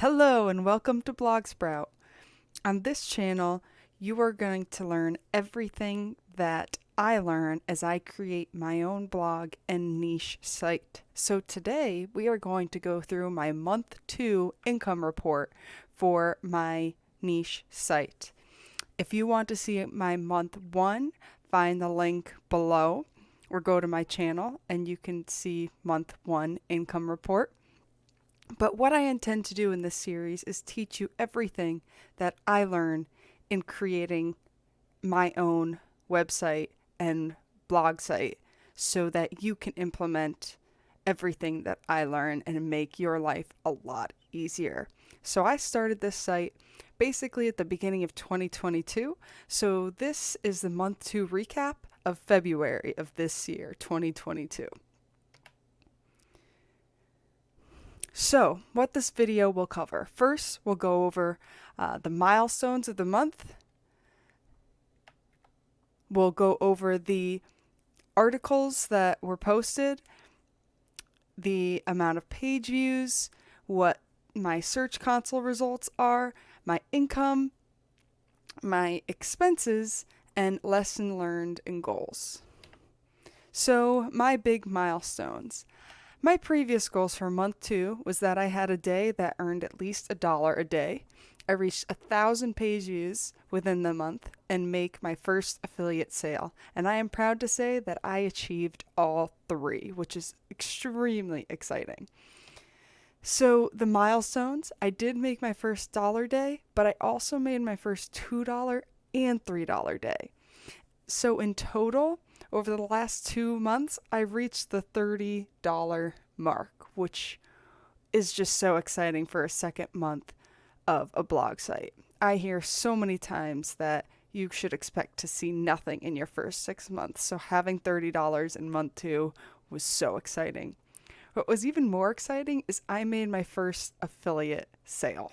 Hello and welcome to Blog Sprout. On this channel, you are going to learn everything that I learn as I create my own blog and niche site. So today we are going to go through my month 2 income report for my niche site. If you want to see my month 1, find the link below or go to my channel and you can see month 1 income report. But what I intend to do in this series is teach you everything that I learn in creating my own website and blog site so that you can implement everything that I learn and make your life a lot easier. So I started this site basically at the beginning of 2022. So this is the month 2 recap of February of this year, 2022. So, what this video will cover. First, we'll go over the milestones of the month. We'll go over the articles that were posted, the amount of page views, what my Search Console results are, my income, my expenses, and lesson learned and goals. So, my big milestones. My previous goals for month 2 was that I had a day that earned at least $1 a day. I reached 1,000 page views within the month and make my first affiliate sale. And I am proud to say that I achieved all 3, which is extremely exciting. So the milestones, I did make my first dollar day, but I also made my first $2 and $3 day. So in total, over the last 2 months, I reached the $30 mark, which is just so exciting for a second month of a blog site. I hear so many times that you should expect to see nothing in your first 6 months, so having $30 in month 2 was so exciting. What was even more exciting is I made my first affiliate sale,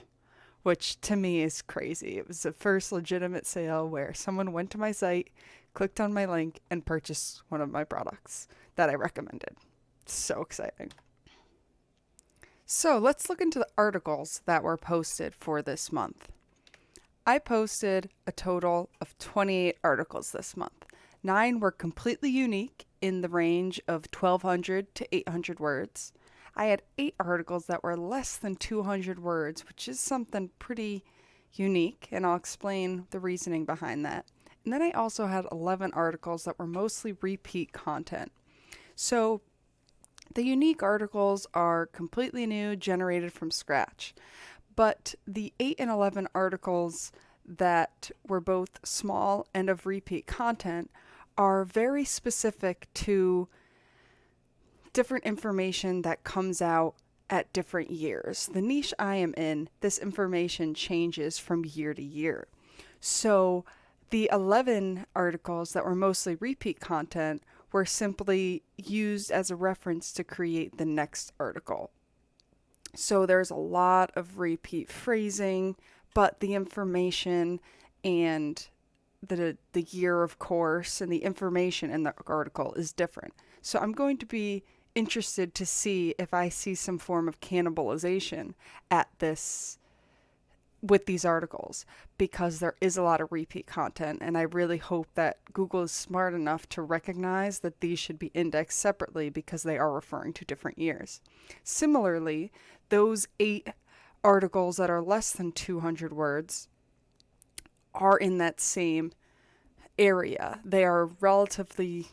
which to me is crazy. It was the first legitimate sale where someone went to my site, clicked on my link, and purchased one of my products that I recommended. So exciting. So let's look into the articles that were posted for this month. I posted a total of 28 articles this month. 9 were completely unique in the range of 1,200 to 800 words. I had 8 articles that were less than 200 words, which is something pretty unique, and I'll explain the reasoning behind that. And then I also had 11 articles that were mostly repeat content. So the unique articles are completely new, generated from scratch. But the 8 and 11 articles that were both small and of repeat content are very specific to different information that comes out at different years. The niche I am in, this information changes from year to year. So the 11 articles that were mostly repeat content were simply used as a reference to create the next article. So there's a lot of repeat phrasing, but the information and the year of course and the information in the article is different. So I'm going to be interested to see if I see some form of cannibalization at this with these articles, because there is a lot of repeat content, and I really hope that Google is smart enough to recognize that these should be indexed separately because they are referring to different years. Similarly, those 8 articles that are less than 200 words are in that same area. They are relatively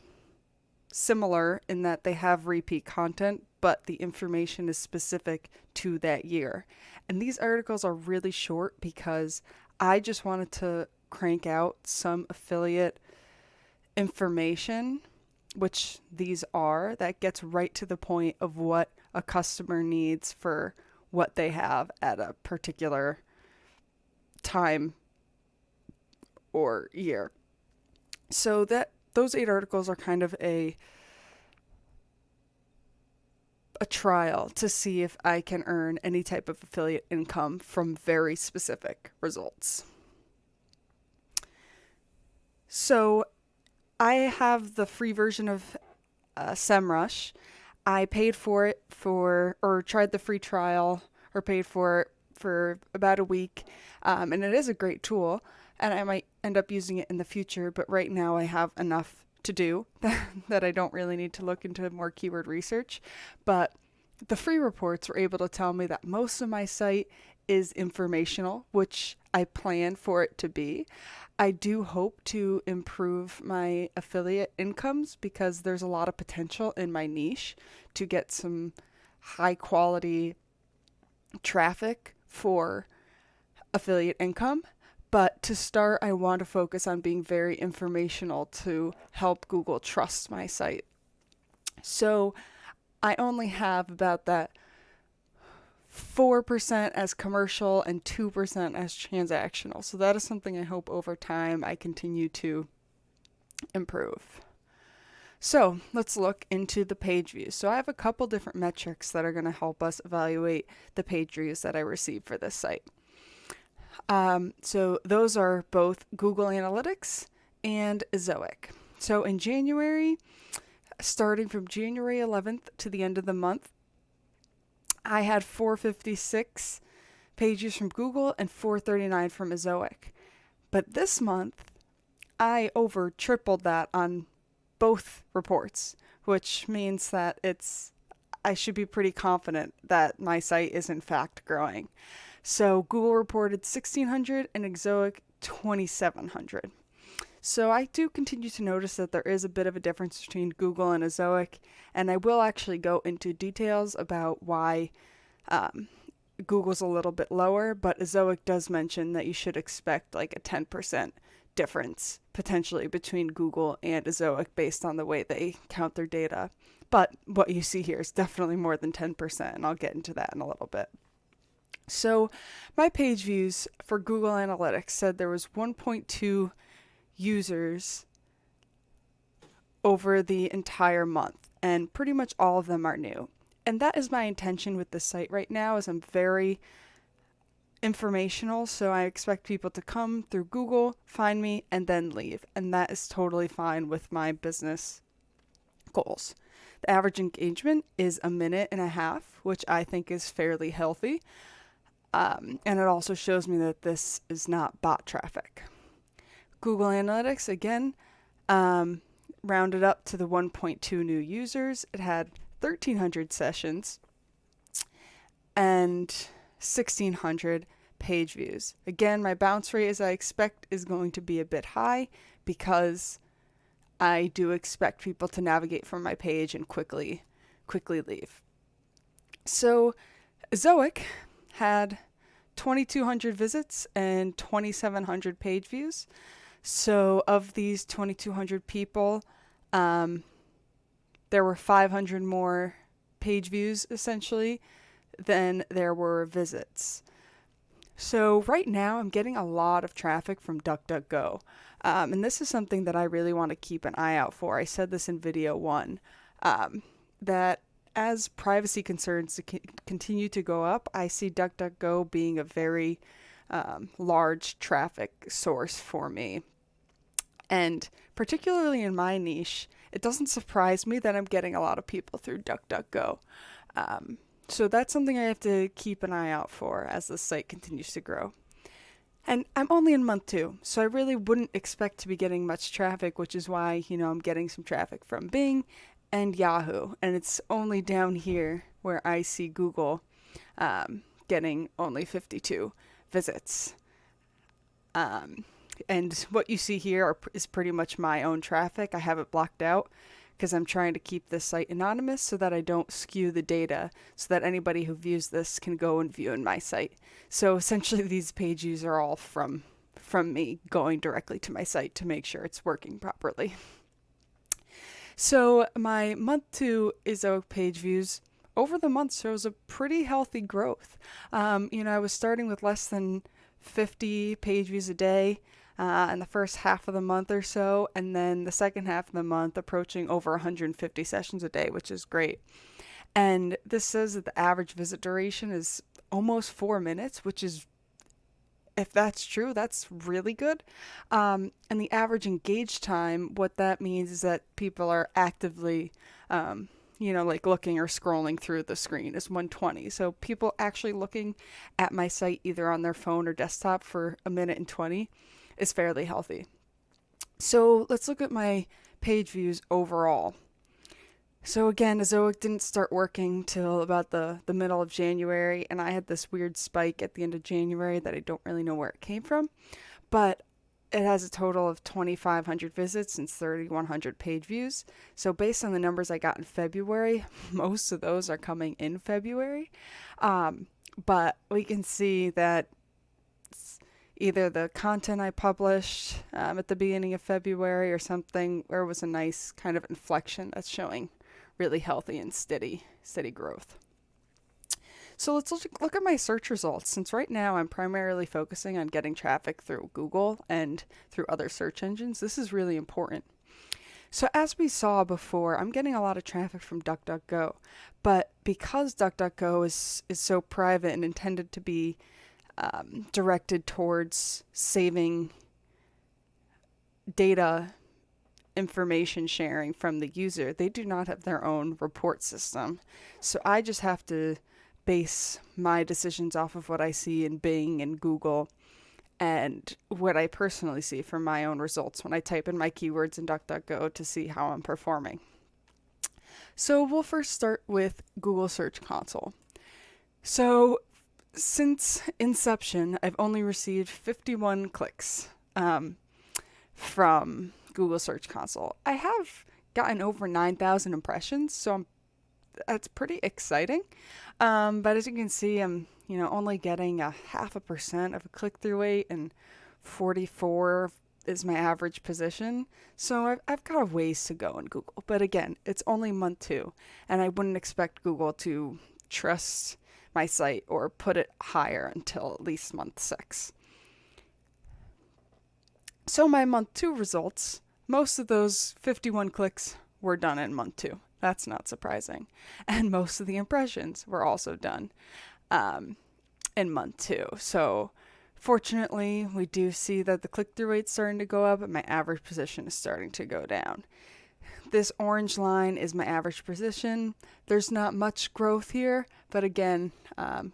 similar in that they have repeat content, but the information is specific to that year. And these articles are really short because I just wanted to crank out some affiliate information, which these are, that gets right to the point of what a customer needs for what they have at a particular time or year. So that those 8 articles are kind of a trial to see if I can earn any type of affiliate income from very specific results. So I have the free version of SEMRush. I paid for it or tried the free trial or paid for it for about a week, and it is a great tool, and I might end up using it in the future, but right now I have enough to do that I don't really need to look into more keyword research. But the free reports were able to tell me that most of my site is informational, which I plan for it to be. I do hope to improve my affiliate incomes because there's a lot of potential in my niche to get some high quality traffic for affiliate income. But to start, I want to focus on being very informational to help Google trust my site. So I only have about that 4% as commercial and 2% as transactional. So that is something I hope over time I continue to improve. So let's look into the page views. So I have a couple different metrics that are going to help us evaluate the page views that I receive for this site. So those are both Google Analytics and Ezoic. So in January, starting from January 11th to the end of the month, I had 456 page views from Google and 439 from Ezoic. But this month, I over tripled that on both reports, which means that I should be pretty confident that my site is in fact growing. So Google reported 1,600 and Ezoic 2,700. So I do continue to notice that there is a bit of a difference between Google and Ezoic, and I will actually go into details about why Google's a little bit lower, but Ezoic does mention that you should expect like a 10% difference potentially between Google and Ezoic based on the way they count their data. But what you see here is definitely more than 10%, and I'll get into that in a little bit. So my page views for Google Analytics said there was 1.2 users over the entire month, and pretty much all of them are new. And that is my intention with the site right now, is I'm very informational, so I expect people to come through Google, find me, and then leave. And that is totally fine with my business goals. The average engagement is 1.5 minutes, which I think is fairly healthy. And it also shows me that this is not bot traffic. Google Analytics, again, rounded up to the 1.2 new users. It had 1,300 sessions and 1,600 page views. Again, my bounce rate, as I expect, is going to be a bit high because I do expect people to navigate from my page and quickly leave. So Ezoic had 2,200 visits and 2,700 page views. So of these 2,200 people, there were 500 more page views essentially than there were visits. So right now I'm getting a lot of traffic from DuckDuckGo. And this is something that I really want to keep an eye out for. I said this in video 1, that as privacy concerns continue to go up, I see DuckDuckGo being a very large traffic source for me. And particularly in my niche, it doesn't surprise me that I'm getting a lot of people through DuckDuckGo. So that's something I have to keep an eye out for as the site continues to grow. And I'm only in month 2, so I really wouldn't expect to be getting much traffic, which is why, I'm getting some traffic from Bing and Yahoo. And it's only down here where I see Google getting only 52 visits. And what you see here is pretty much my own traffic. I have it blocked out because I'm trying to keep this site anonymous so that I don't skew the data so that anybody who views this can go and view in my site. So essentially these page views are all from me going directly to my site to make sure it's working properly. So my month 2 Ezoic page views over the month shows a pretty healthy growth. I was starting with less than 50 page views a day in the first half of the month or so, and then the second half of the month approaching over 150 sessions a day, which is great. And this says that the average visit duration is almost 4 minutes, which is, if that's true, that's really good. And the average engaged time, what that means is that people are actively like looking or scrolling through the screen is 120. So people actually looking at my site either on their phone or desktop for a minute and 20 is fairly healthy. So let's look at my page views overall. So again, Ezoic didn't start working till about the middle of January, and I had this weird spike at the end of January that I don't really know where it came from, but it has a total of 2,500 visits and 3,100 page views. So based on the numbers I got in February, most of those are coming in February. But we can see that either the content I published at the beginning of February or something where it was a nice kind of inflection that's showing really healthy and steady growth. So let's look at my search results. Since right now I'm primarily focusing on getting traffic through Google and through other search engines, this is really important. So as we saw before, I'm getting a lot of traffic from DuckDuckGo, but because DuckDuckGo is so private and intended to be directed towards saving data information sharing from the user, they do not have their own report system. So I just have to base my decisions off of what I see in Bing and Google and what I personally see from my own results when I type in my keywords in DuckDuckGo to see how I'm performing. So we'll first start with Google Search Console. So since inception, I've only received 51 clicks from Google Search Console. I have gotten over 9,000 impressions, so that's pretty exciting. But as you can see, I'm only getting a 0.5% of a click-through rate, and 44 is my average position. So I've got a ways to go in Google. But again, it's only month 2, and I wouldn't expect Google to trust my site or put it higher until at least month 6. So my month 2 results, most of those 51 clicks were done in month 2. That's not surprising. And most of the impressions were also done in month 2. So fortunately, we do see that the click-through rate's starting to go up and my average position is starting to go down. This orange line is my average position. There's not much growth here, but again,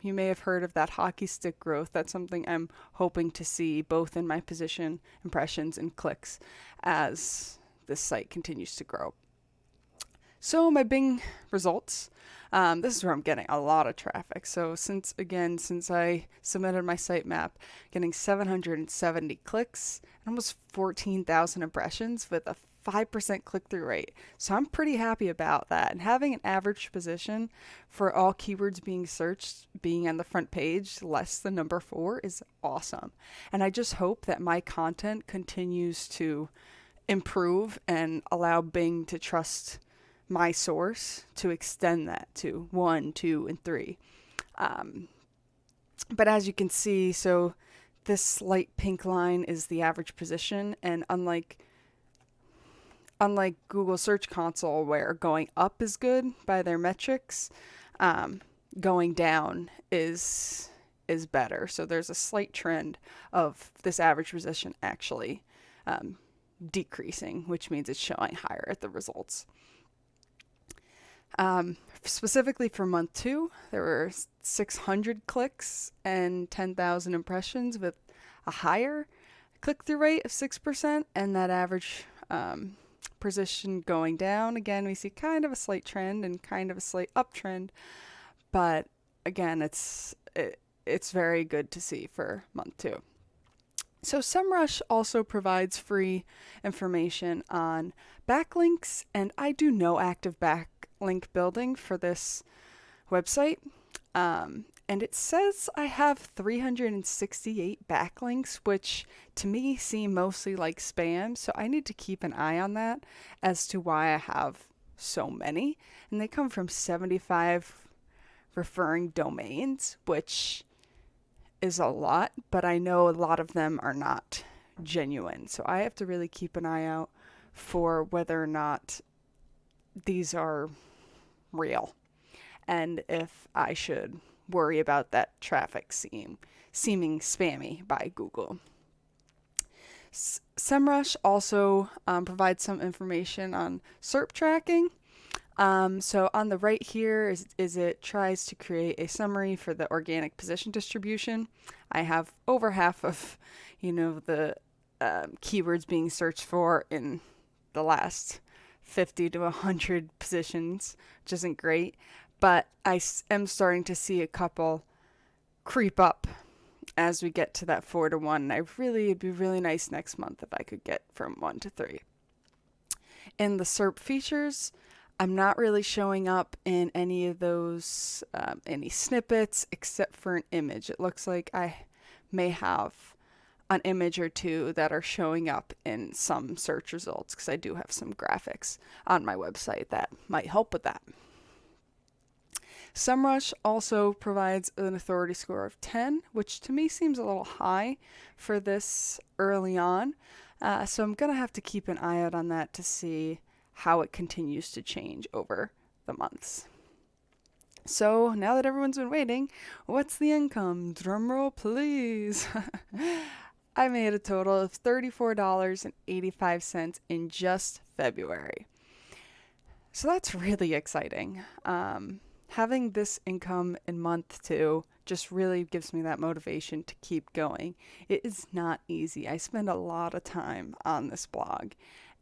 you may have heard of that hockey stick growth. That's something I'm hoping to see both in my position, impressions, and clicks as this site continues to grow. So my Bing results, this is where I'm getting a lot of traffic. So since I submitted my sitemap, getting 770 clicks and almost 14,000 impressions with a 5% click-through rate. So I'm pretty happy about that. And having an average position for all keywords being searched being on the front page less than number 4 is awesome. And I just hope that my content continues to improve and allow Bing to trust my source to extend that to 1, 2, and 3. But as you can see, so this light pink line is the average position, and unlike Google Search Console, where going up is good by their metrics, going down is better. So there's a slight trend of this average position actually decreasing, which means it's showing higher at the results. Specifically for month 2, there were 600 clicks and 10,000 impressions with a higher click-through rate of 6%, and that average position going down. Again, we see kind of a slight trend and kind of a slight uptrend, but again, it's very good to see for month 2. So SEMRush also provides free information on backlinks, and I do no active backlink building for this website. And it says I have 368 backlinks, which to me seem mostly like spam. So I need to keep an eye on that as to why I have so many. And they come from 75 referring domains, which is a lot, but I know a lot of them are not genuine. So I have to really keep an eye out for whether or not these are real and if I should worry about that traffic seeming spammy by Google. SEMRush also provides some information on SERP tracking. So on the right here is it tries to create a summary for the organic position distribution. I have over half of, the keywords being searched for in the last 50 to 100 positions, which isn't great. But I am starting to see a couple creep up as we get to that 4 to 1. It'd be really nice next month if I could get from 1 to 3. In the SERP features, I'm not really showing up in any of those, any snippets except for an image. It looks like I may have an image or two that are showing up in some search results because I do have some graphics on my website that might help with that. SEMRush also provides an authority score of 10, which to me seems a little high for this early on. So I'm going to have to keep an eye out on that to see how it continues to change over the months. So now that everyone's been waiting, what's the income? Drumroll, please. I made a total of $34.85 in just February. So that's really exciting. Having this income in month 2 just really gives me that motivation to keep going. It is not easy. I spend a lot of time on this blog,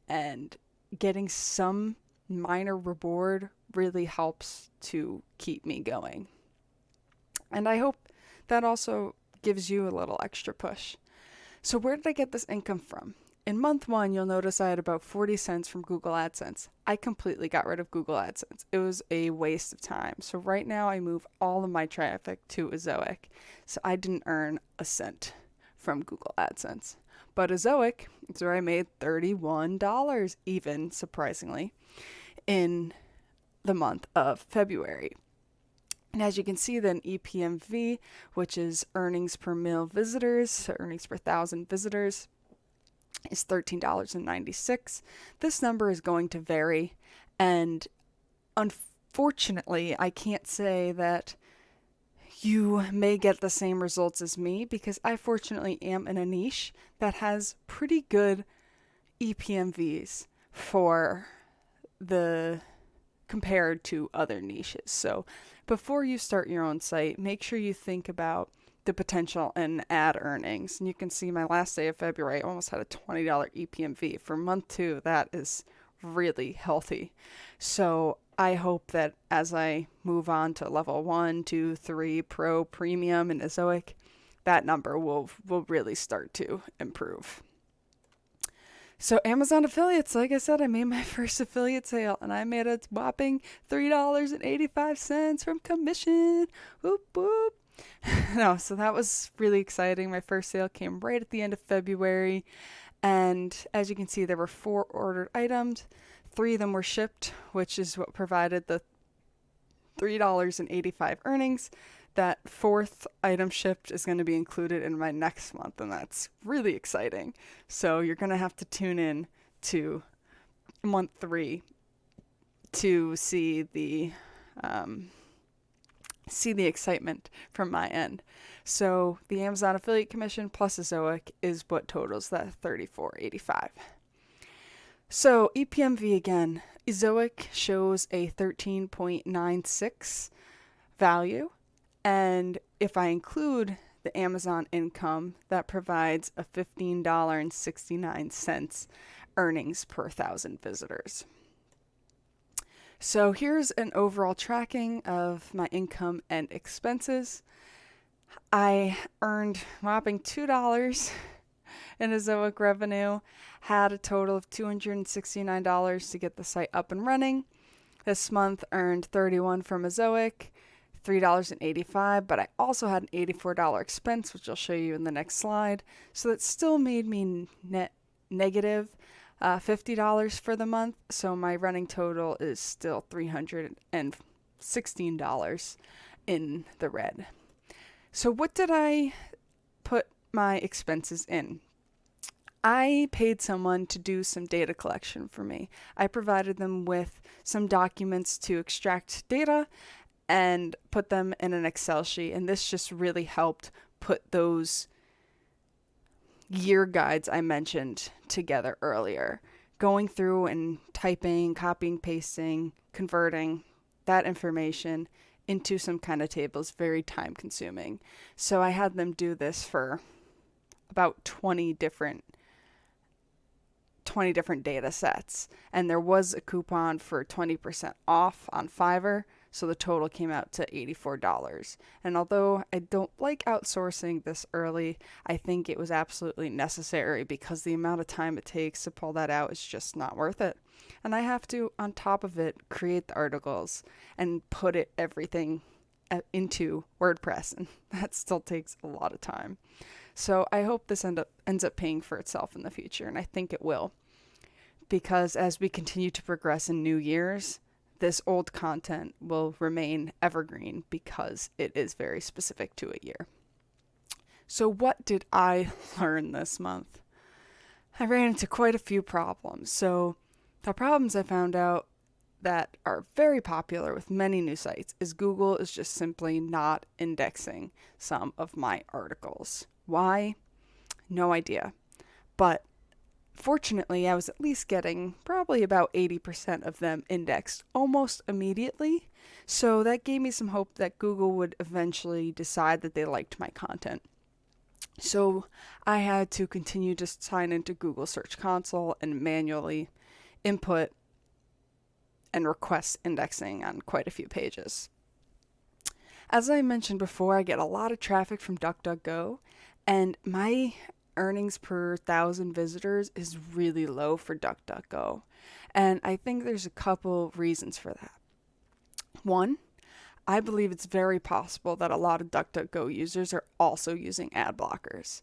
and getting some minor reward really helps to keep me going. And I hope that also gives you a little extra push. So where did I get this income from? In month 1, you'll notice I had about 40 cents from Google Adsense. I completely got rid of Google Adsense. It was a waste of time. So right now I move all of my traffic to Ezoic. So I didn't earn a cent from Google Adsense. But Ezoic is where I made $31 even, surprisingly, in the month of February. And as you can see, then EPMV, which is earnings per mil visitors, so earnings per 1,000 visitors, is $13.96. This number is going to vary, and unfortunately, I can't say that you may get the same results as me because I fortunately am in a niche that has pretty good EPMVs for the compared to other niches. So before you start your own site, make sure you think about the potential in ad earnings. And you can see my last day of February, I almost had a $20 EPMV. For month 2, that is really healthy. So I hope that as I move on to level 1, 2, 3, Pro, Premium, and Ezoic, that number will really start to improve. So Amazon affiliates, like I said, I made my first affiliate sale, and I made a whopping $3.85 from commission. Whoop, whoop. No, so that was really exciting. My first sale came right at the end of February, and as you can see, there were 4 ordered items. 3 of them were shipped, which is what provided the $3.85 earnings. That 4th item shipped is going to be included in my next month, and that's really exciting. So you're going to have to tune in to month 3 to see the excitement from my end. So the Amazon affiliate commission plus Ezoic is what totals that $34.85. So EPMV again, Ezoic shows a 13.96 value, and if I include the Amazon income, that provides a $15.69 earnings per 1,000 visitors. So here's an overall tracking of my income and expenses. I earned a whopping $2 in Ezoic revenue, had a total of $269 to get the site up and running. This month earned $31 from Ezoic, $3.85, but I also had an $84 expense, which I'll show you in the next slide. So that still made me net negative $50 for the month. So my running total is still $316 in the red. So what did I put my expenses in? I paid someone to do some data collection for me. I provided them with some documents to extract data and put them in an Excel sheet. And this just really helped put those year guides I mentioned together earlier going through and typing, copying, pasting, converting that information into some kind of table is very time consuming. So I had them do this for about 20 different data sets, and there was a coupon for 20% off on Fiverr, so the total came out to $84. And although I don't like outsourcing this early, I think it was absolutely necessary because the amount of time it takes to pull that out is just not worth it. And I have to, on top of it, create the articles and put everything into WordPress, and that still takes a lot of time. So I hope this ends up paying for itself in the future, and I think it will. Because as we continue to progress in new years, this old content will remain evergreen because it is very specific to a year. So what did I learn this month? I ran into quite a few problems. So the problems I found out that are very popular with many new sites is Google is just simply not indexing some of my articles. Why? No idea. But fortunately, I was at least getting probably about 80% of them indexed almost immediately. So that gave me some hope that Google would eventually decide that they liked my content. So I had to continue to sign into Google Search Console and manually input and request indexing on quite a few pages. As I mentioned before, I get a lot of traffic from DuckDuckGo, and my earnings per 1,000 visitors is really low for DuckDuckGo. And I think there's a couple reasons for that. One, I believe it's very possible that a lot of DuckDuckGo users are also using ad blockers.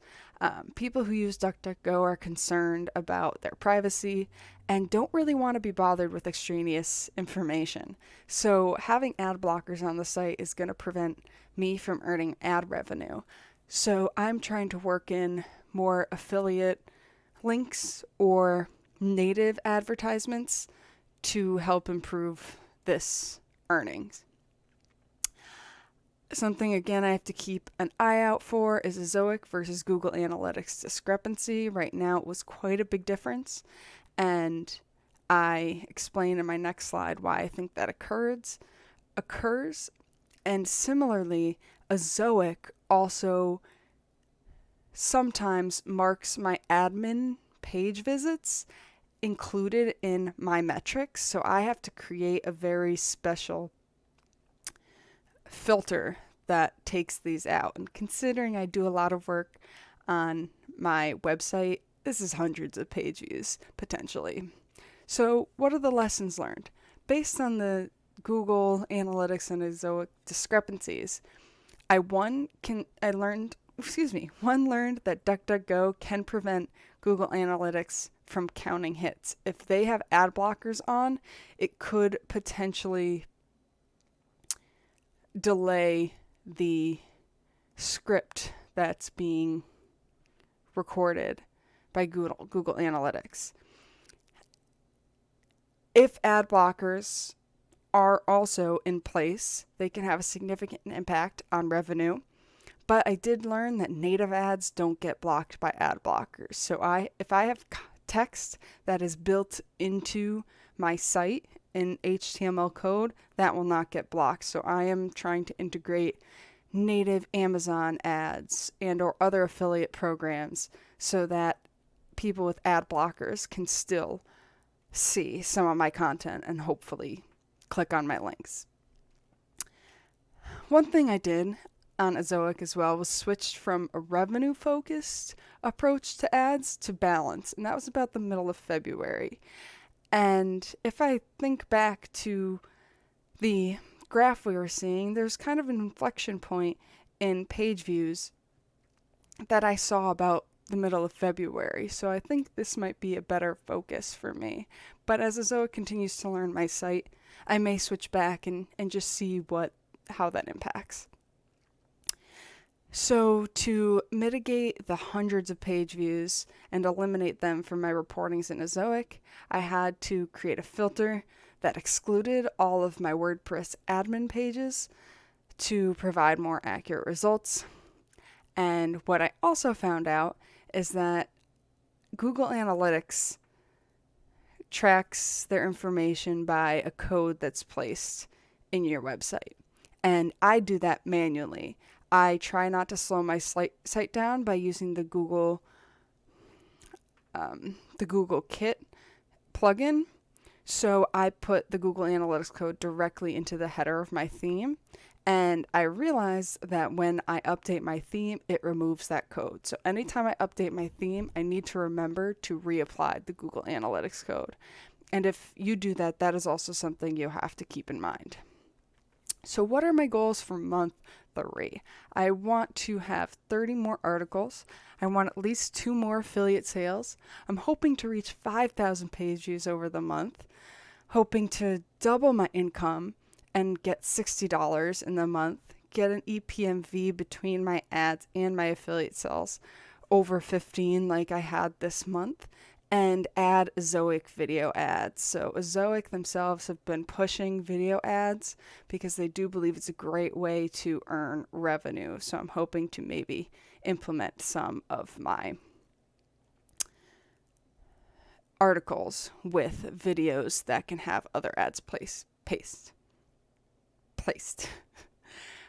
People who use DuckDuckGo are concerned about their privacy and don't really want to be bothered with extraneous information. So having ad blockers on the site is going to prevent me from earning ad revenue. So I'm trying to work in more affiliate links or native advertisements to help improve this earnings. Something, again, I have to keep an eye out for is Ezoic versus Google Analytics discrepancy. Right now, it was quite a big difference, and I explain in my next slide why I think that occurs. And similarly, Ezoic also sometimes marks my admin page visits included in my metrics, so I have to create a very special filter that takes these out. And considering I do a lot of work on my website, this is hundreds of page views potentially. So what are the lessons learned? Based on the Google Analytics and Ezoic discrepancies, one learned that DuckDuckGo can prevent Google Analytics from counting hits. If they have ad blockers on, it could potentially delay the script that's being recorded by Google Analytics. If ad blockers are also in place, they can have a significant impact on revenue. But I did learn that native ads don't get blocked by ad blockers. So if I have text that is built into my site in HTML code, that will not get blocked. So I am trying to integrate native Amazon ads and or other affiliate programs so that people with ad blockers can still see some of my content and hopefully click on my links. One thing I did on Ezoic as well was switched from a revenue focused approach to ads to balance, and that was about the middle of February. And if I think back to the graph we were seeing, there's kind of an inflection point in page views that I saw about the middle of February. So I think this might be a better focus for me. But as Ezoic continues to learn my site, I may switch back and just see how that impacts. So to mitigate the hundreds of page views and eliminate them from my reportings in Ezoic, I had to create a filter that excluded all of my WordPress admin pages to provide more accurate results. And what I also found out is that Google Analytics tracks their information by a code that's placed in your website. And I do that manually. I try not to slow my site down by using the Google Kit plugin. So I put the Google Analytics code directly into the header of my theme. And I realize that when I update my theme, it removes that code. So anytime I update my theme, I need to remember to reapply the Google Analytics code. And if you do that, that is also something you have to keep in mind. So what are my goals for month 3? I want to have 30 more articles. I want at least 2 more affiliate sales. I'm hoping to reach 5,000 page views over the month. Hoping to double my income and get $60 in the month, get an ePMV between my ads and my affiliate sales over 15 like I had this month, and add Ezoic video ads. So Ezoic themselves have been pushing video ads because they do believe it's a great way to earn revenue. So I'm hoping to maybe implement some of my articles with videos that can have other ads placed.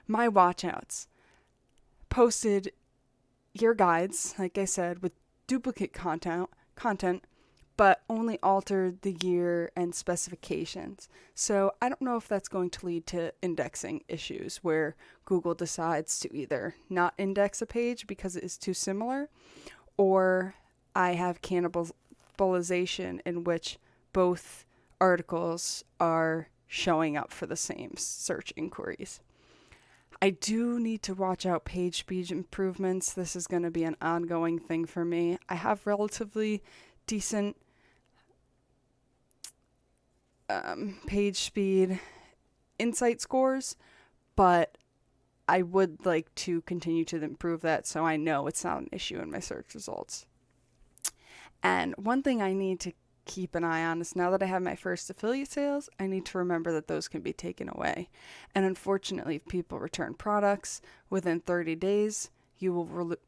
My watchouts. Posted your guides, like I said, with duplicate content, but only altered the year and specifications. So I don't know if that's going to lead to indexing issues where Google decides to either not index a page because it is too similar, or I have cannibalization in which both articles are showing up for the same search inquiries. I do need to watch out page speed improvements. This is going to be an ongoing thing for me. I have relatively decent page speed insight scores, but I would like to continue to improve that so I know it's not an issue in my search results. And one thing I need to keep an eye on is, now that I have my first affiliate sales, I need to remember that those can be taken away. And unfortunately, if people return products within 30 days, you will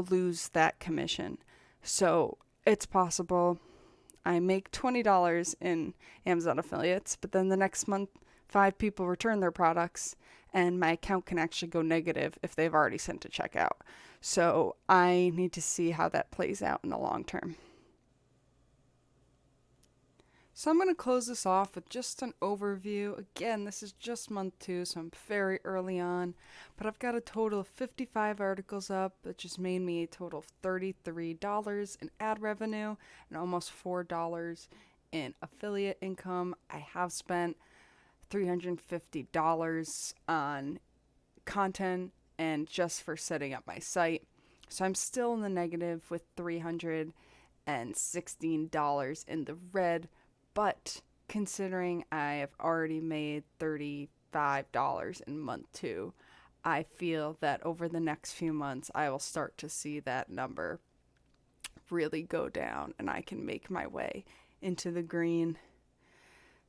lose that commission. So it's possible I make $20 in Amazon affiliates, but then the next month 5 people return their products and my account can actually go negative if they've already sent a checkout. So I need to see how that plays out in the long term. So I'm going to close this off with just an overview. Again, this is just month 2, so I'm very early on. But I've got a total of 55 articles up, that just made me a total of $33 in ad revenue and almost $4 in affiliate income. I have spent $350 on content and just for setting up my site. So I'm still in the negative with $316 in the red. But considering I have already made $35 in month 2, I feel that over the next few months, I will start to see that number really go down and I can make my way into the green.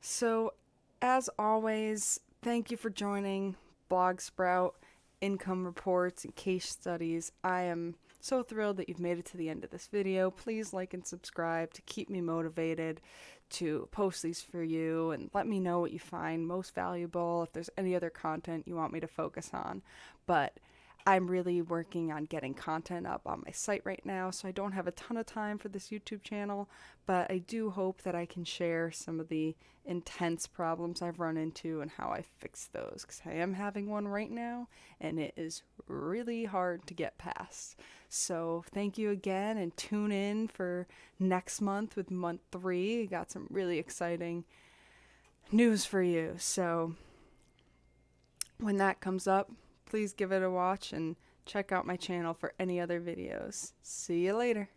So, as always, thank you for joining Blog Sprout, income reports, and case studies. I am so thrilled that you've made it to the end of this video. Please like and subscribe to keep me motivated to post these for you, and let me know what you find most valuable, if there's any other content you want me to focus on. But I'm really working on getting content up on my site right now, so I don't have a ton of time for this YouTube channel, but I do hope that I can share some of the intense problems I've run into and how I fix those, because I am having one right now, and it is really hard to get past. So thank you again, and tune in for next month with month 3. We got some really exciting news for you. So when that comes up, please give it a watch and check out my channel for any other videos. See you later.